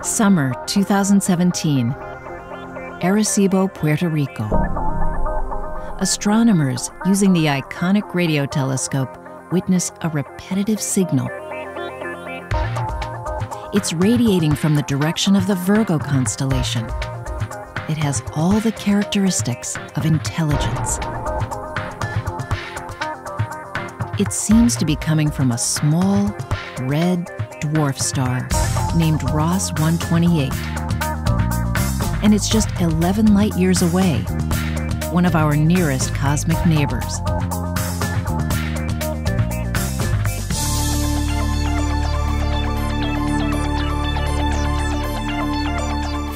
Summer 2017, Arecibo, Puerto Rico. Astronomers using the iconic radio telescope witness a repetitive signal. It's radiating from the direction of the Virgo constellation. It has all the characteristics of intelligence. It seems to be coming from a small, red dwarf star named Ross 128. And it's just 11 light years away, one of our nearest cosmic neighbors.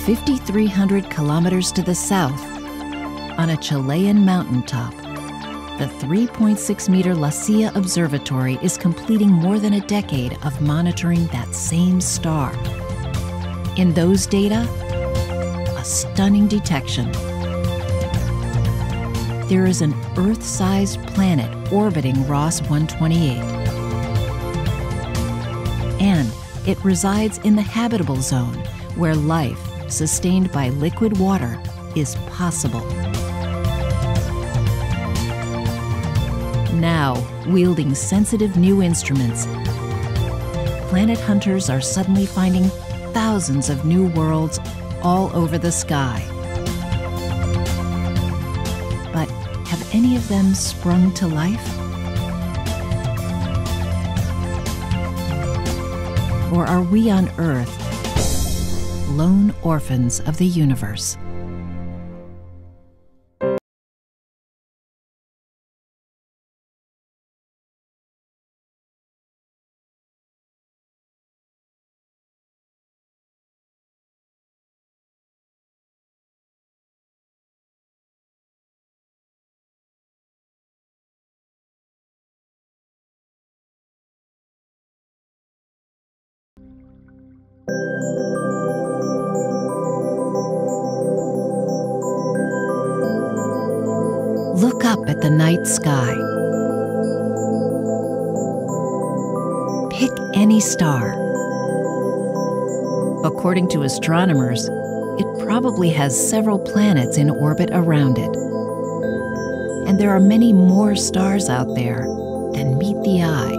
"5,300 kilometers to the south, on a Chilean mountaintop, the 3.6-meter La Silla Observatory is completing more than a decade of monitoring that same star. In those data, a stunning detection. There is an Earth-sized planet orbiting Ross 128. And it resides in the habitable zone, where life, sustained by liquid water, is possible. Now, wielding sensitive new instruments, planet hunters are suddenly finding thousands of new worlds all over the sky. But have any of them sprung to life? Or are we on Earth, lone orphans of the universe? Look up at the night sky. Pick any star. According to astronomers, it probably has several planets in orbit around it. And there are many more stars out there than meet the eye.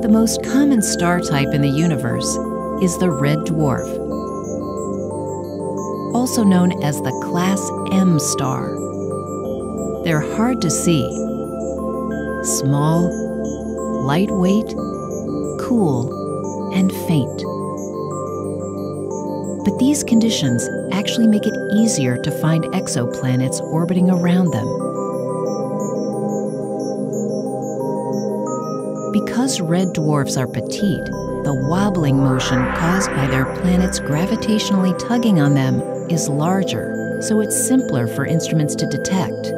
The most common star type in the universe is the red dwarf, also known as the Class M star. They're hard to see, small, lightweight, cool, and faint. But these conditions actually make it easier to find exoplanets orbiting around them. Because red dwarfs are petite, the wobbling motion caused by their planets gravitationally tugging on them is larger, so it's simpler for instruments to detect.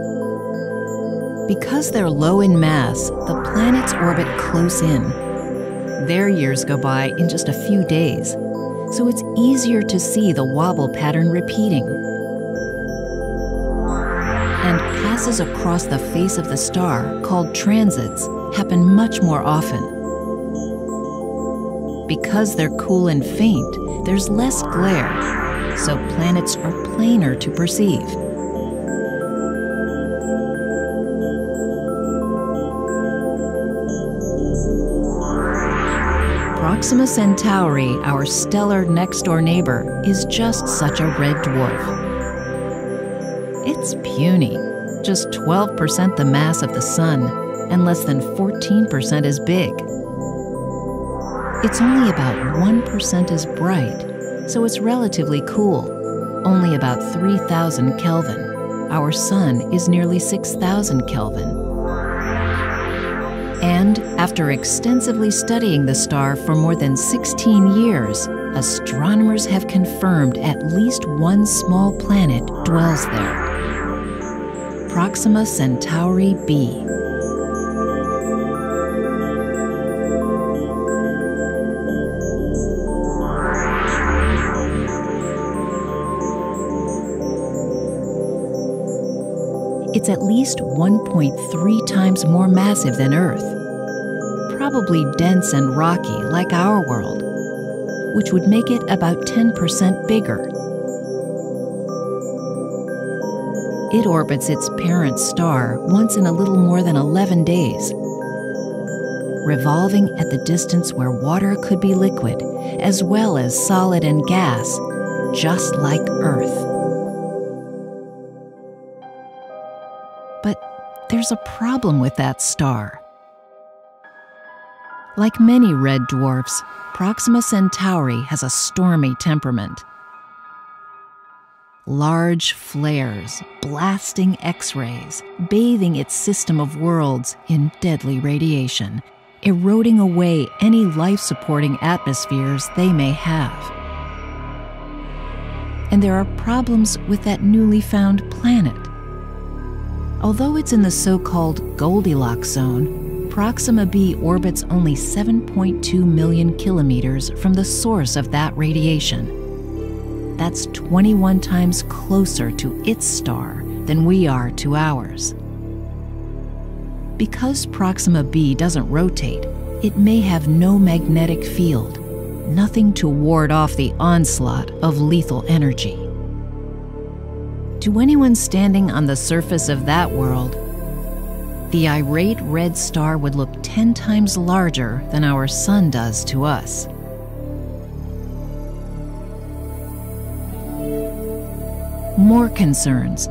Because they're low in mass, the planets orbit close in. Their years go by in just a few days, so it's easier to see the wobble pattern repeating. And passes across the face of the star, called transits, happen much more often. Because they're cool and faint, there's less glare, so planets are plainer to perceive. Proxima Centauri, our stellar next-door neighbor, is just such a red dwarf. It's puny, just 12% the mass of the Sun, and less than 14% as big. It's only about 1% as bright, so it's relatively cool, only about 3,000 Kelvin. Our Sun is nearly 6,000 Kelvin. And after extensively studying the star for more than 16 years, astronomers have confirmed at least one small planet dwells there. Proxima Centauri b. It's at least 1.3 times more massive than Earth, probably dense and rocky like our world. which would make it about 10% bigger. It orbits its parent star once in a little more than 11 days, revolving at the distance where water could be liquid, as well as solid and gas, just like Earth. But there's a problem with that star. Like many red dwarfs, Proxima Centauri has a stormy temperament. Large flares, blasting X-rays, bathing its system of worlds in deadly radiation, eroding away any life-supporting atmospheres they may have. And there are problems with that newly found planet. Although it's in the so-called Goldilocks zone, Proxima b orbits only 7.2 million kilometers from the source of that radiation. That's 21 times closer to its star than we are to ours. Because Proxima b doesn't rotate, it may have no magnetic field, nothing to ward off the onslaught of lethal energy. To anyone standing on the surface of that world, the irate red star would look 10 times larger than our sun does to us. More concerns.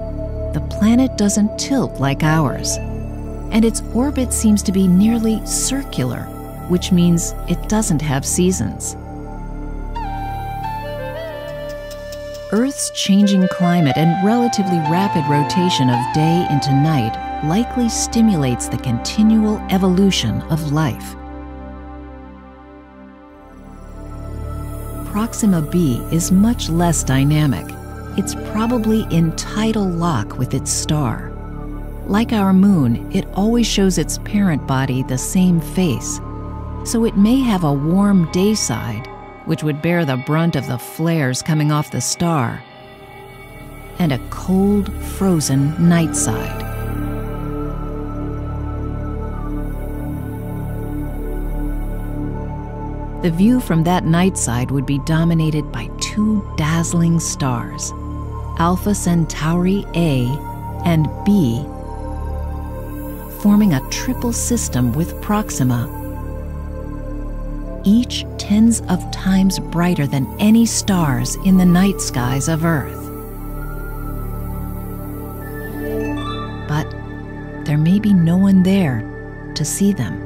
The planet doesn't tilt like ours, and its orbit seems to be nearly circular, which means it doesn't have seasons. Earth's changing climate and relatively rapid rotation of day into night likely stimulates the continual evolution of life. Proxima b is much less dynamic. It's probably in tidal lock with its star. Like our moon, it always shows its parent body the same face, so it may have a warm day side, which would bear the brunt of the flares coming off the star, and a cold, frozen night side. The view from that night side would be dominated by two dazzling stars, Alpha Centauri A and B, forming a triple system with Proxima, each tens of times brighter than any stars in the night skies of Earth. But there may be no one there to see them.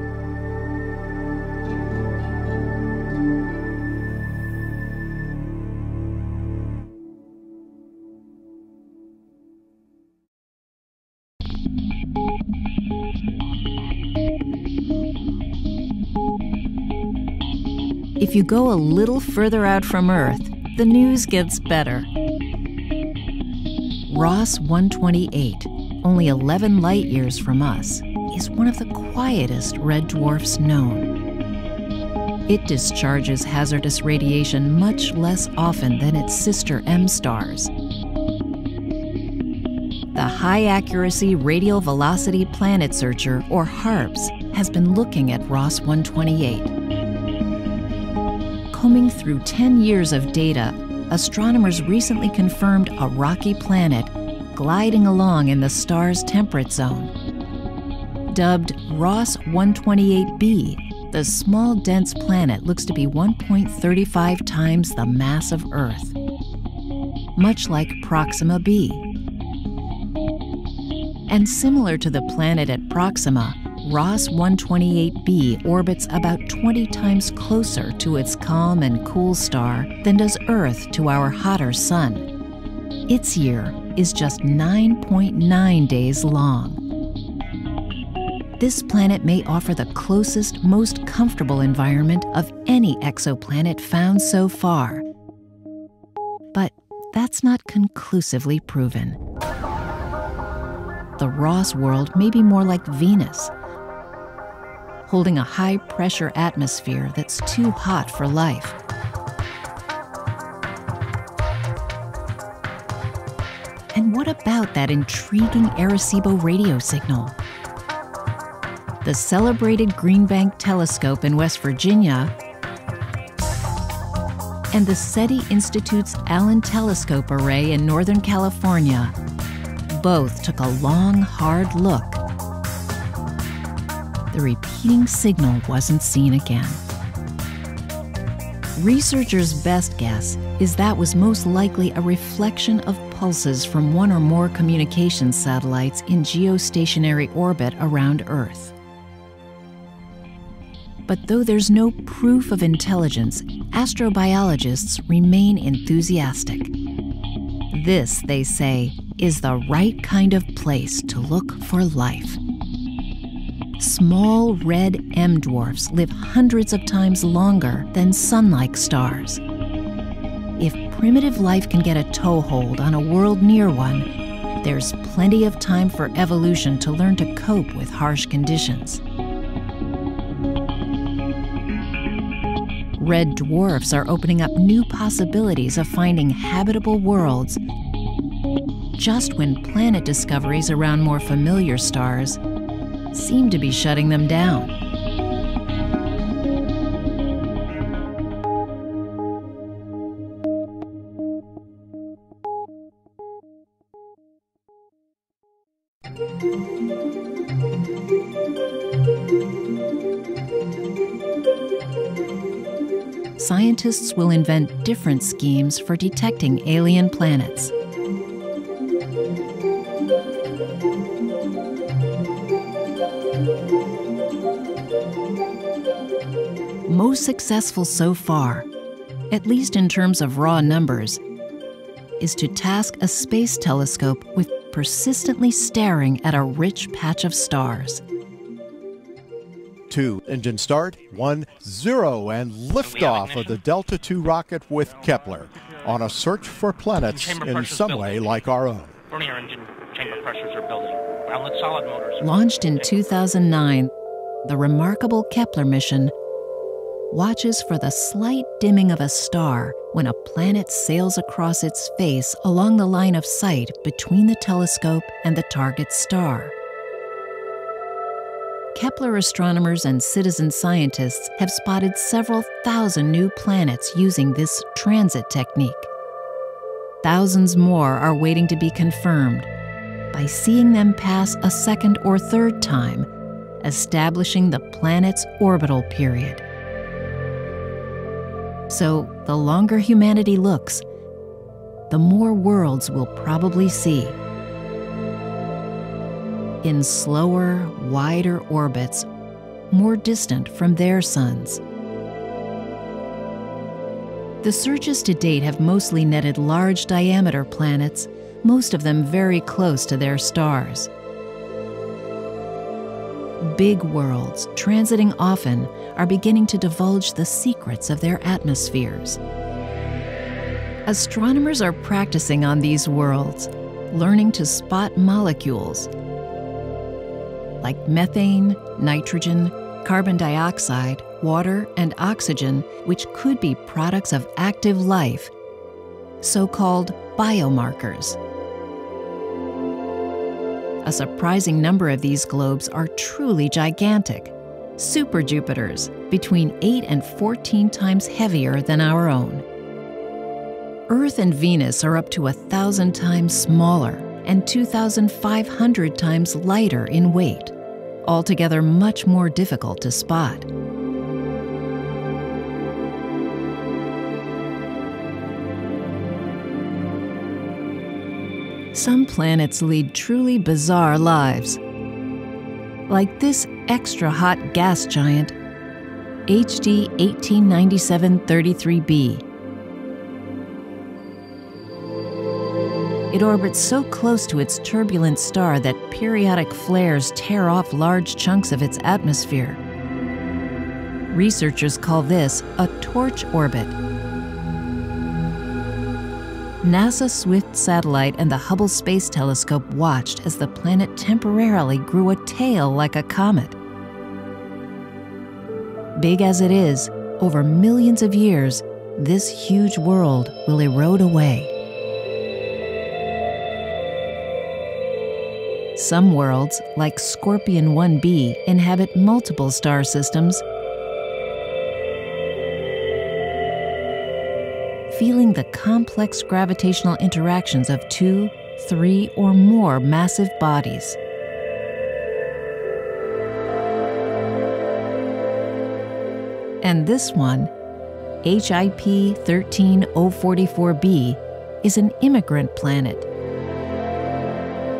If you go a little further out from Earth, the news gets better. Ross 128, only 11 light-years from us, is one of the quietest red dwarfs known. It discharges hazardous radiation much less often than its sister M stars. The High-Accuracy Radial Velocity Planet Searcher, or HARPS, has been looking at Ross 128. Combing through 10 years of data, astronomers recently confirmed a rocky planet gliding along in the star's temperate zone. Dubbed Ross 128b, the small dense planet looks to be 1.35 times the mass of Earth, much like Proxima b. And similar to the planet at Proxima, Ross 128b orbits about 20 times closer to its calm and cool star than does Earth to our hotter sun. Its year is just 9.9 days long. This planet may offer the closest, most comfortable environment of any exoplanet found so far. But that's not conclusively proven. The Ross world may be more like Venus, holding a high-pressure atmosphere that's too hot for life. And what about that intriguing Arecibo radio signal? The celebrated Green Bank Telescope in West Virginia and the SETI Institute's Allen Telescope Array in Northern California both took a long, hard look. The repeating signal wasn't seen again. Researchers' best guess is that was most likely a reflection of pulses from one or more communications satellites in geostationary orbit around Earth. But though there's no proof of intelligence, astrobiologists remain enthusiastic. This, they say, is the right kind of place to look for life. Small red M-dwarfs live hundreds of times longer than sun-like stars. If primitive life can get a toehold on a world near one, there's plenty of time for evolution to learn to cope with harsh conditions. Red dwarfs are opening up new possibilities of finding habitable worlds, just when planet discoveries around more familiar stars seem to be shutting them down. Scientists will invent different schemes for detecting alien planets. Most successful so far, at least in terms of raw numbers, is to task a space telescope with persistently staring at a rich patch of stars. 2 engine start, 1, 0, and liftoff of the Delta II rocket with Kepler on a search for planets in some way like our own. Burning our engine chamber pressures are building. Grounded solid motors. Launched in 2009, the remarkable Kepler mission watches for the slight dimming of a star when a planet sails across its face along the line of sight between the telescope and the target star. Kepler astronomers and citizen scientists have spotted several thousand new planets using this transit technique. Thousands more are waiting to be confirmed by seeing them pass a second or third time, establishing the planet's orbital period. So, the longer humanity looks, the more worlds we'll probably see. In slower, wider orbits, more distant from their suns. The searches to date have mostly netted large diameter planets, most of them very close to their stars. Big worlds, transiting often, are beginning to divulge the secrets of their atmospheres. Astronomers are practicing on these worlds, learning to spot molecules like methane, nitrogen, carbon dioxide, water, and oxygen, which could be products of active life, so-called biomarkers. A surprising number of these globes are truly gigantic, super-Jupiters, between 8 and 14 times heavier than our own. Earth and Venus are up to 1,000 times smaller and 2,500 times lighter in weight, altogether much more difficult to spot. Some planets lead truly bizarre lives, like this extra-hot gas giant, HD 1897-33b. It orbits so close to its turbulent star that periodic flares tear off large chunks of its atmosphere. Researchers call this a torch orbit. NASA's Swift satellite and the Hubble Space Telescope watched as the planet temporarily grew a tail like a comet. Big as it is, over millions of years, this huge world will erode away. Some worlds, like Scorpion 1b, inhabit multiple star systems feeling the complex gravitational interactions of 2, 3, or more massive bodies. And this one, HIP 13044b, is an immigrant planet.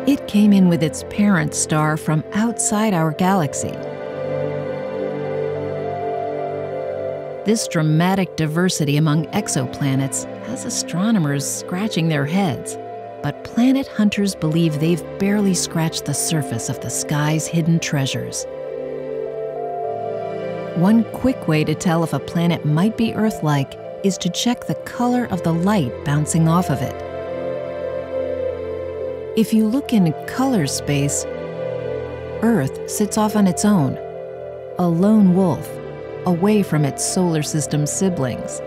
It came in with its parent star from outside our galaxy. This dramatic diversity among exoplanets has astronomers scratching their heads, but planet hunters believe they've barely scratched the surface of the sky's hidden treasures. One quick way to tell if a planet might be Earth-like is to check the color of the light bouncing off of it. If you look in color space, Earth sits off on its own, a lone wolf, away from its solar system siblings.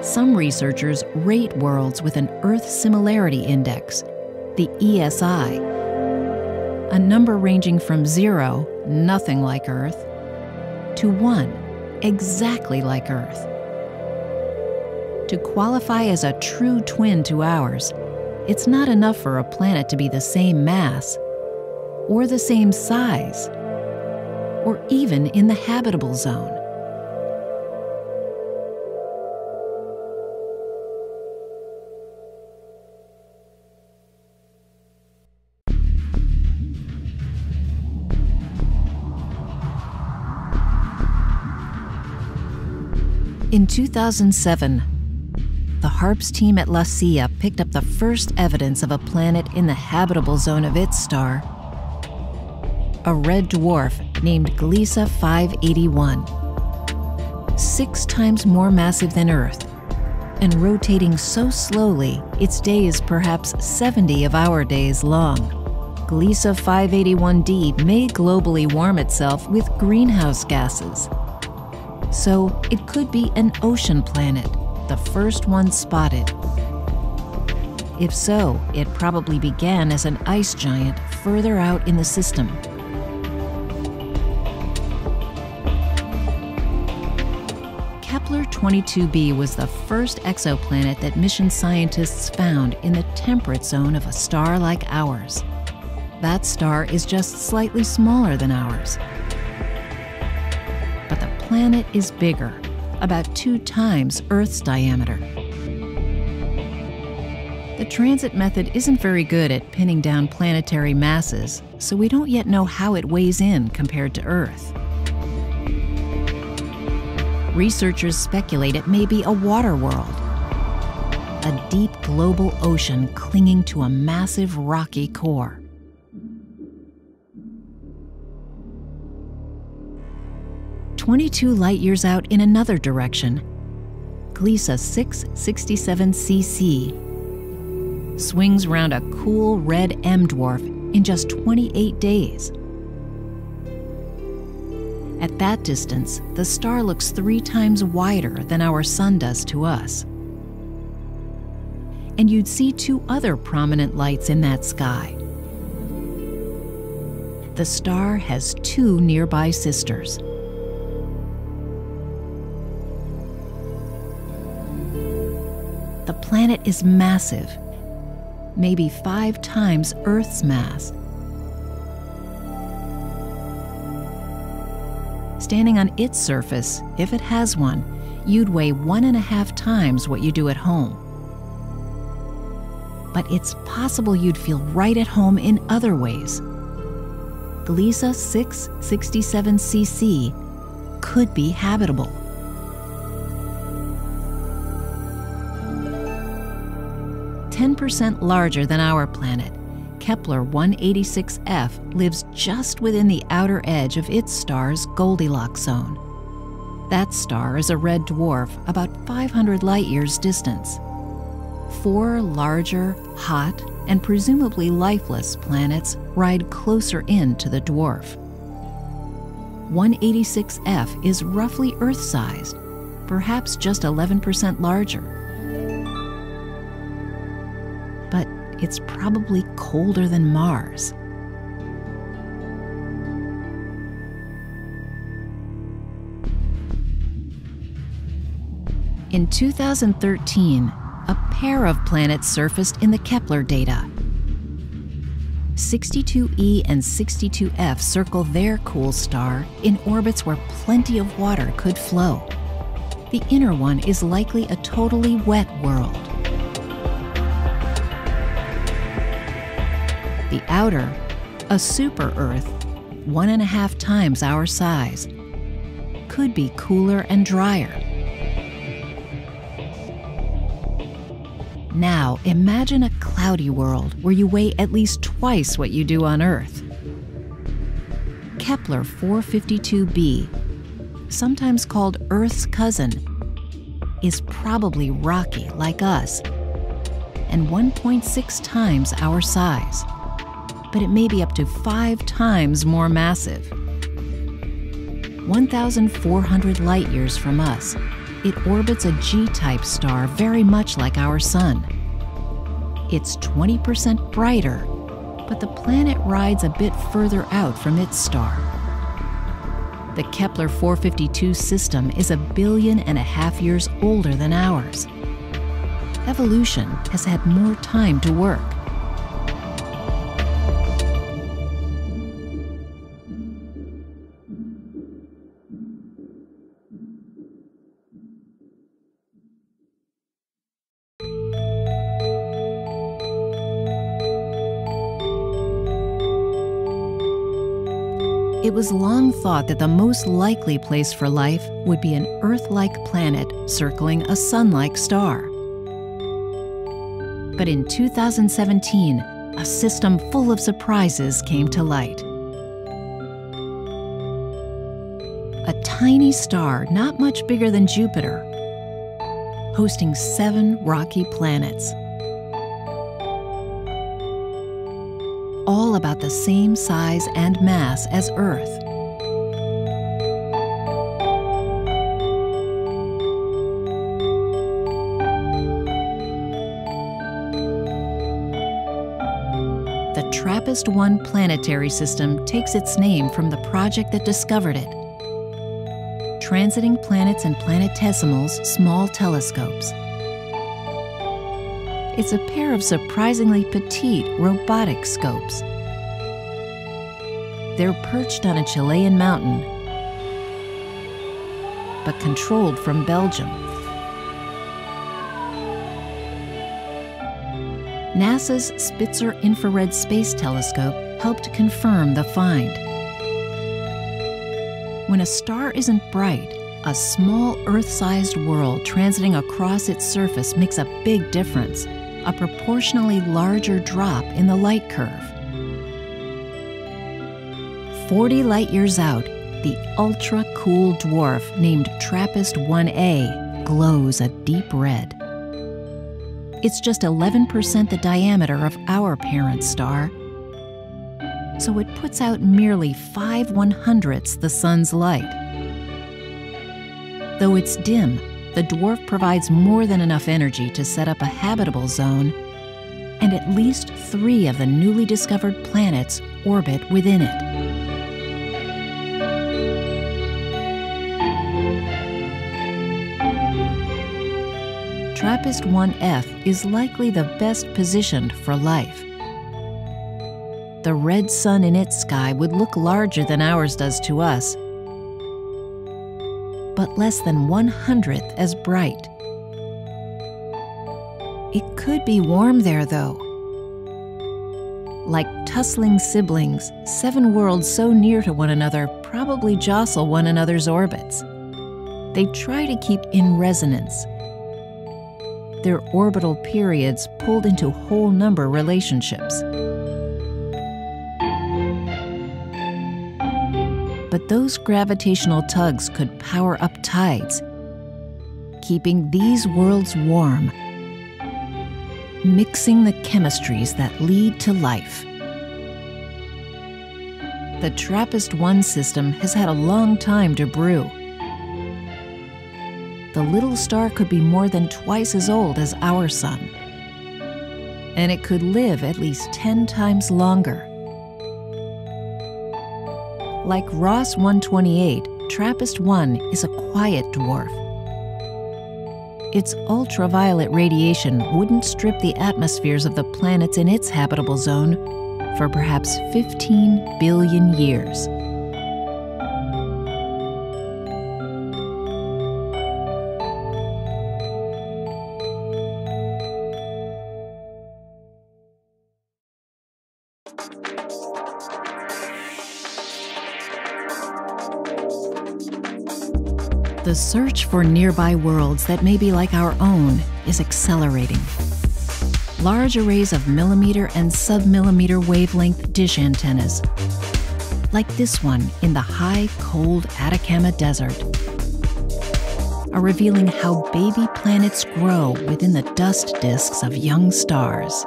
Some researchers rate worlds with an Earth Similarity Index, the ESI, a number ranging from 0, nothing like Earth, to 1, exactly like Earth. To qualify as a true twin to ours, it's not enough for a planet to be the same mass, or the same size, or even in the habitable zone. In 2007, the HARPS team at La Silla picked up the first evidence of a planet in the habitable zone of its star, a red dwarf named Gliese 581, 6 times more massive than Earth, and rotating so slowly its day is perhaps 70 of our days long. Gliese 581d may globally warm itself with greenhouse gases. So it could be an ocean planet, the first one spotted. If so, it probably began as an ice giant further out in the system. Kepler 22b was the first exoplanet that mission scientists found in the temperate zone of a star like ours. That star is just slightly smaller than ours. But the planet is bigger, about 2 times Earth's diameter. The transit method isn't very good at pinning down planetary masses, so we don't yet know how it weighs in compared to Earth. Researchers speculate it may be a water world, a deep global ocean clinging to a massive rocky core. "22 light-years out in another direction, Gliese 667cc swings round a cool red M-dwarf in just 28 days. At that distance, the star looks 3 times wider than our sun does to us. And you'd see 2 other prominent lights in that sky. The star has 2 nearby sisters. The planet is massive, maybe 5 times Earth's mass. Standing on its surface, if it has one, you'd weigh 1.5 times what you do at home. But it's possible you'd feel right at home in other ways. Gliese 667cc could be habitable. %10 larger than our planet, Kepler 186f lives just within the outer edge of its star's Goldilocks zone. That star is a red dwarf about 500 light-years distance. 4 larger, hot, and presumably lifeless planets ride closer in to the dwarf. 186f is roughly Earth-sized, perhaps just 11% larger. But it's probably colder than Mars. In 2013, a pair of planets surfaced in the Kepler data. 62e and 62f circle their cool star in orbits where plenty of water could flow. The inner one is likely a totally wet world. The outer, a super-Earth, 1.5 times our size, could be cooler and drier. Now, imagine a cloudy world where you weigh at least twice what you do on Earth. Kepler 452b, sometimes called Earth's cousin, is probably rocky like us and 1.6 times our size, but it may be up to 5 times more massive. 1,400 light-years from us, it orbits a G-type star very much like our Sun. It's 20% brighter, but the planet rides a bit further out from its star. The Kepler 452 system is 1.5 billion years older than ours. Evolution has had more time to work. It was long thought that the most likely place for life would be an Earth-like planet circling a Sun-like star. But in 2017, a system full of surprises came to light. A tiny star not much bigger than Jupiter, hosting 7 rocky planets, all about the same size and mass as Earth. The TRAPPIST-1 planetary system takes its name from the project that discovered it. Transiting Planets and Planetesimals Small Telescopes. It's a pair of surprisingly petite robotic scopes. They're perched on a Chilean mountain, but controlled from Belgium. NASA's Spitzer Infrared Space Telescope helped confirm the find. When a star isn't bright, a small Earth-sized world transiting across its surface makes a big difference, a proportionally larger drop in the light curve. 40 light-years out, the ultra-cool dwarf named TRAPPIST-1a glows a deep red. It's just 11% the diameter of our parent star, so it puts out merely 5/100ths the Sun's light. Though it's dim, the dwarf provides more than enough energy to set up a habitable zone, and at least 3 of the newly discovered planets orbit within it. TRAPPIST-1f is likely the best positioned for life. The red sun in its sky would look larger than ours does to us, but less than 1/100th as bright. It could be warm there, though. Like tussling siblings, 7 worlds so near to one another probably jostle one another's orbits. They try to keep in resonance. Their orbital periods pulled into whole number relationships. But those gravitational tugs could power up tides, keeping these worlds warm, mixing the chemistries that lead to life. The TRAPPIST-1 system has had a long time to brew. The little star could be more than twice as old as our Sun, and it could live at least 10 times longer. Like Ross 128, TRAPPIST-1 is a quiet dwarf. its ultraviolet radiation wouldn't strip the atmospheres of the planets in its habitable zone for perhaps 15 billion years. The search for nearby worlds that may be like our own is accelerating. Large arrays of millimeter and sub-millimeter wavelength dish antennas, like this one in the high, cold Atacama Desert, are revealing how baby planets grow within the dust disks of young stars.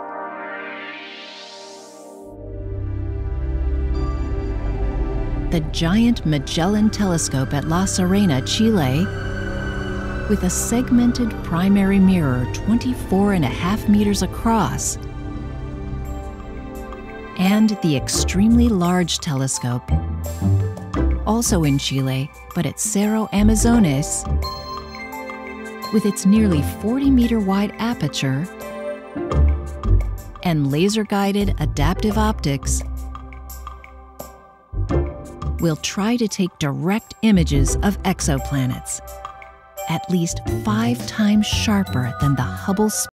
The giant Magellan telescope at La Serena, Chile, with a segmented primary mirror 24.5 meters across, and the extremely large telescope, also in Chile, but at Cerro Amazones, with its nearly 40-meter wide aperture and laser-guided adaptive optics, will try to take direct images of exoplanets, at least 5 times sharper than the Hubble Space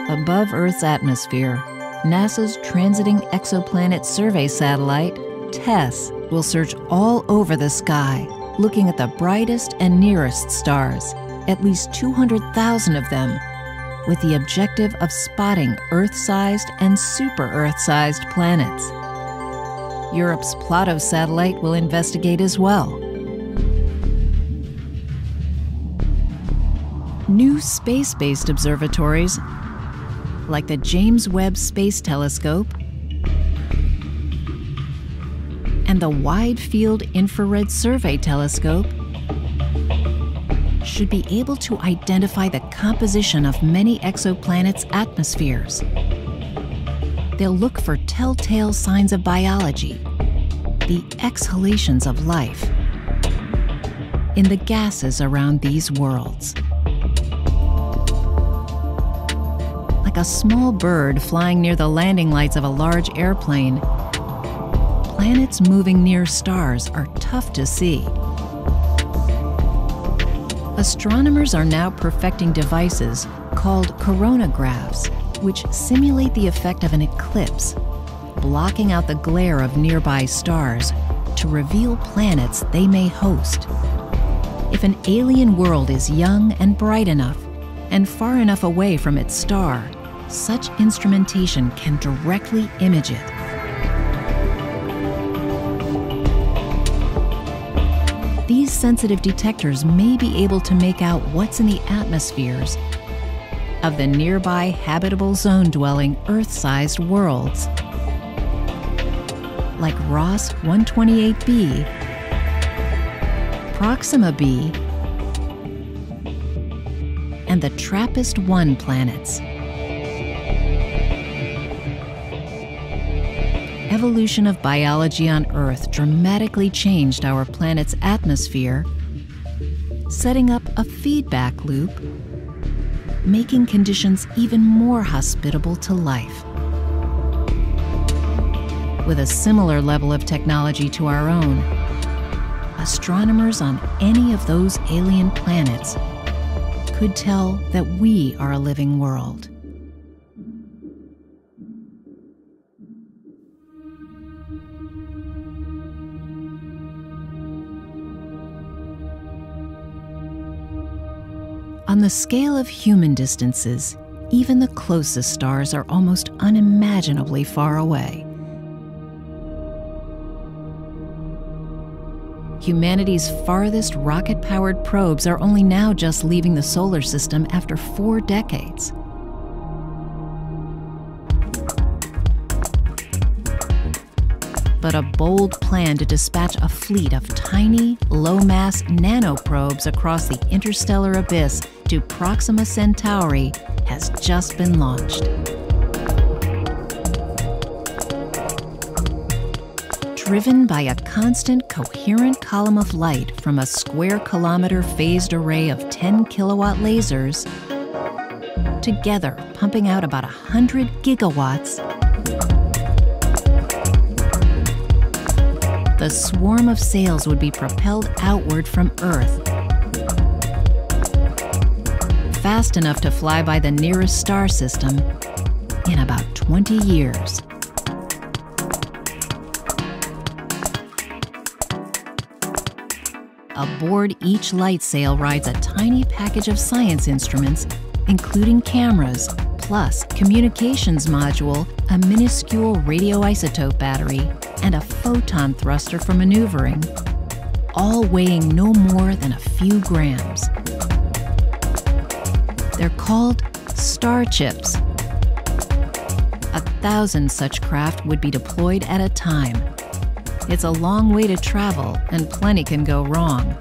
above Earth's atmosphere. NASA's Transiting Exoplanet Survey satellite, TESS, will search all over the sky, looking at the brightest and nearest stars, at least 200,000 of them, with the objective of spotting Earth-sized and super-Earth-sized planets. Europe's Plato satellite will investigate as well. New space-based observatories, like the James Webb Space Telescope and the Wide Field Infrared Survey Telescope, should be able to identify the composition of many exoplanets' atmospheres. They'll look for telltale signs of biology, the exhalations of life, in the gases around these worlds. Like a small bird flying near the landing lights of a large airplane, planets moving near stars are tough to see. Astronomers are now perfecting devices called coronagraphs, which simulate the effect of an eclipse, blocking out the glare of nearby stars to reveal planets they may host. If an alien world is young and bright enough and far enough away from its star, such instrumentation can directly image it. These sensitive detectors may be able to make out what's in the atmospheres of the nearby habitable zone-dwelling Earth-sized worlds, like Ross 128b, Proxima b, and the TRAPPIST-1 planets. Evolution of biology on Earth dramatically changed our planet's atmosphere, setting up a feedback loop, making conditions even more hospitable to life. With a similar level of technology to our own, astronomers on any of those alien planets could tell that we are a living world. On the scale of human distances, even the closest stars are almost unimaginably far away. Humanity's farthest rocket-powered probes are only now just leaving the solar system after 4 decades. But a bold plan to dispatch a fleet of tiny, low-mass nanoprobes across the interstellar abyss to Proxima Centauri has just been launched. Driven by a constant, coherent column of light from a square-kilometer phased array of 10-kilowatt lasers, together pumping out about 100 gigawatts, the swarm of sails would be propelled outward from Earth, fast enough to fly by the nearest star system in about 20 years. Aboard each light sail rides a tiny package of science instruments, including cameras, plus communications module, a minuscule radioisotope battery, and a photon thruster for maneuvering, all weighing no more than a few grams. They're called star chips. 1,000 such craft would be deployed at a time. It's a long way to travel, and plenty can go wrong,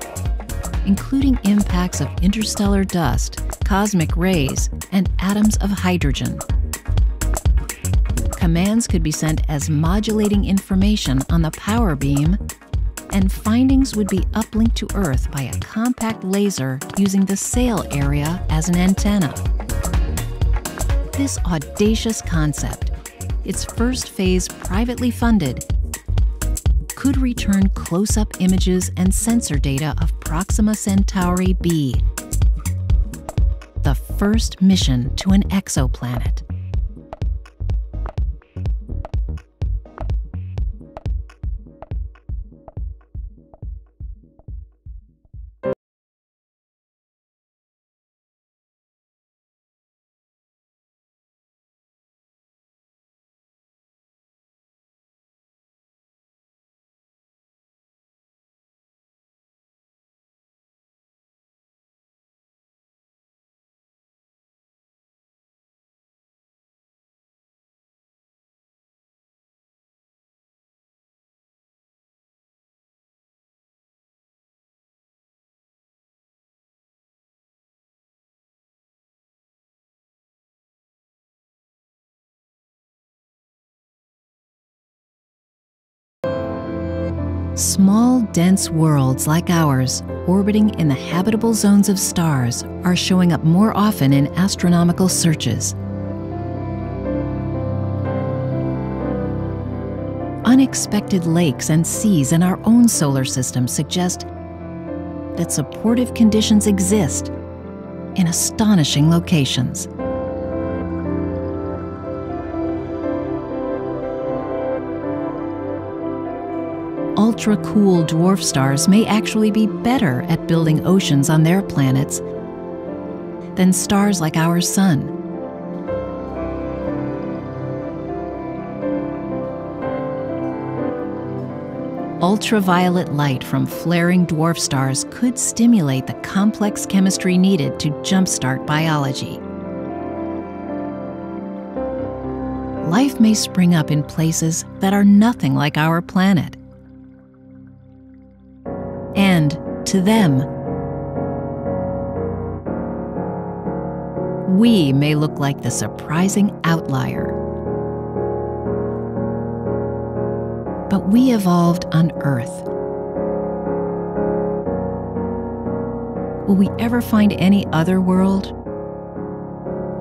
including impacts of interstellar dust, cosmic rays, and atoms of hydrogen. Commands could be sent as modulating information on the power beam, and findings would be uplinked to Earth by a compact laser using the sail area as an antenna. This audacious concept, its first phase privately funded, could return close-up images and sensor data of Proxima Centauri b, the first mission to an exoplanet. Small, dense worlds like ours, orbiting in the habitable zones of stars, are showing up more often in astronomical searches. Unexpected lakes and seas in our own solar system suggest that supportive conditions exist in astonishing locations. Ultra-cool dwarf stars may actually be better at building oceans on their planets than stars like our Sun. Ultraviolet light from flaring dwarf stars could stimulate the complex chemistry needed to jumpstart biology. Life may spring up in places that are nothing like our planet. And to them, we may look like the surprising outlier. But we evolved on Earth. Will we ever find any other world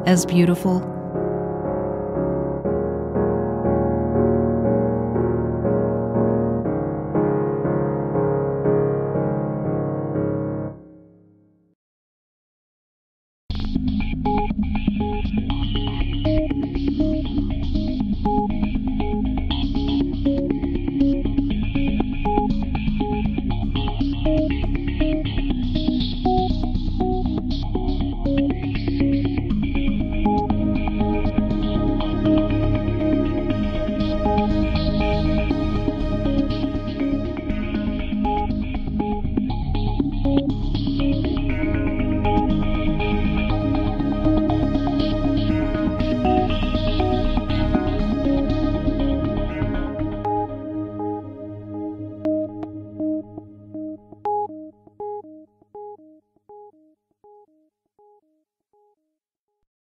as beautiful?